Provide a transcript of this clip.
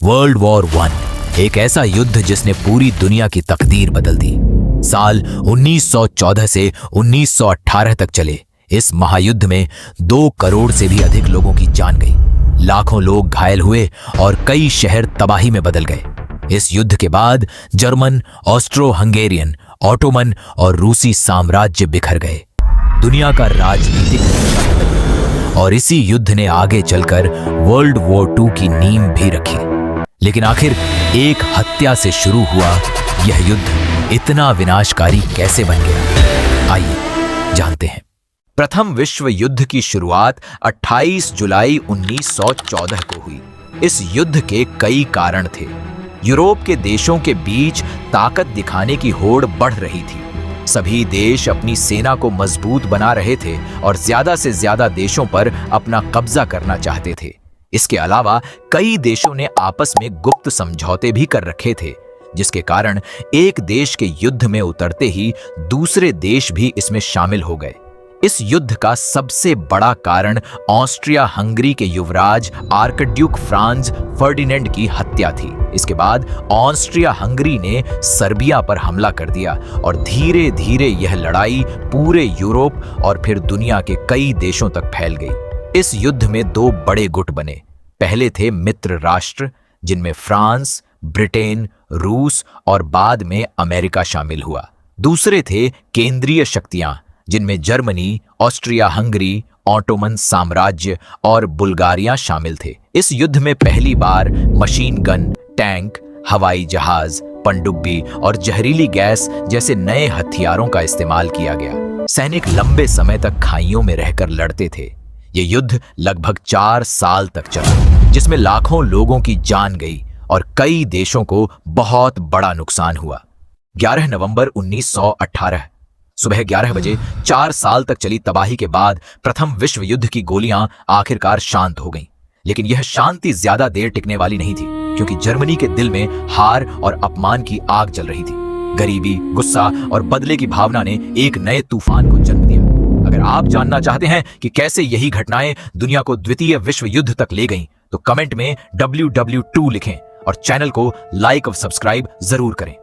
World war one एक ऐसा युद्ध जिसने पूरी दुनिया की तकदीर बदल दी। साल 1914 से 1918 तक चले इस महायुद्ध में 2 करोड़ से भी अधिक लोगों की जान गई, लाखों लोग घायल हुए और कई शहर तबाही में बदल गए। इस युद्ध के बाद जर्मन, ऑस्ट्रो हंगेरियन, ऑटोमन और रूसी साम्राज्य बिखर गए। दुनिया का राजनीतिक नक्शा बदल गया और इसी युद्ध ने आगे चलकर वर्ल्ड वॉर 2 की नींव भी रखी। लेकिन आखिर एक हत्या से शुरू हुआ यह युद्ध इतना विनाशकारी कैसे बन गया, आइए जानते हैं। प्रथम विश्व युद्ध की शुरुआत 28 जुलाई 1914 को हुई। इस युद्ध के कई कारण थे। यूरोप के देशों के बीच ताकत दिखाने की होड़ बढ़ रही थी। सभी देश अपनी सेना को मजबूत बना रहे थे और ज्यादा से ज्यादा देशों पर अपना कब्जा करना चाहते थे। इसके अलावा कई देशों ने आपस में गुप्त समझौते भी कर रखे थे, जिसके कारण एक देश के युद्ध में उतरते ही दूसरे देश भी इसमें शामिल हो गए। इस युद्ध का सबसे बड़ा कारण ऑस्ट्रिया हंगरी के युवराज आर्कड्यूक फ्रांज फर्डिनेंड की हत्या थी। इसके बाद ऑस्ट्रिया हंगरी ने सर्बिया पर हमला कर दिया और धीरे धीरे यह लड़ाई पूरे यूरोप और फिर दुनिया के कई देशों तक फैल गई। इस युद्ध में 2 बड़े गुट बने। पहले थे मित्र राष्ट्र, जिनमें फ्रांस, ब्रिटेन, रूस और बाद में अमेरिका शामिल हुआ। दूसरे थे केंद्रीय शक्तियां, जिनमें जर्मनी, ऑस्ट्रिया हंगरी, ऑटोमन साम्राज्य और बुल्गारिया शामिल थे। इस युद्ध में पहली बार मशीन गन, टैंक, हवाई जहाज, पनडुब्बी और जहरीली गैस जैसे नए हथियारों का इस्तेमाल किया गया। सैनिक लंबे समय तक खाइयों में रहकर लड़ते थे। ये युद्ध लगभग 4 साल तक चला, जिसमें लाखों लोगों की जान गई और कई देशों को बहुत बड़ा नुकसान हुआ। 11 नवंबर 1918 सुबह 11 बजे 4 साल तक चली तबाही के बाद प्रथम विश्व युद्ध की गोलियां आखिरकार शांत हो गईं। लेकिन यह शांति ज्यादा देर टिकने वाली नहीं थी, क्योंकि जर्मनी के दिल में हार और अपमान की आग जल रही थी। गरीबी, गुस्सा और बदले की भावना ने एक नए तूफान को जन्म दिया। अगर आप जानना चाहते हैं कि कैसे यही घटनाएं दुनिया को द्वितीय विश्व युद्ध तक ले गईं, तो कमेंट में WW2 लिखें और चैनल को लाइक और सब्सक्राइब जरूर करें।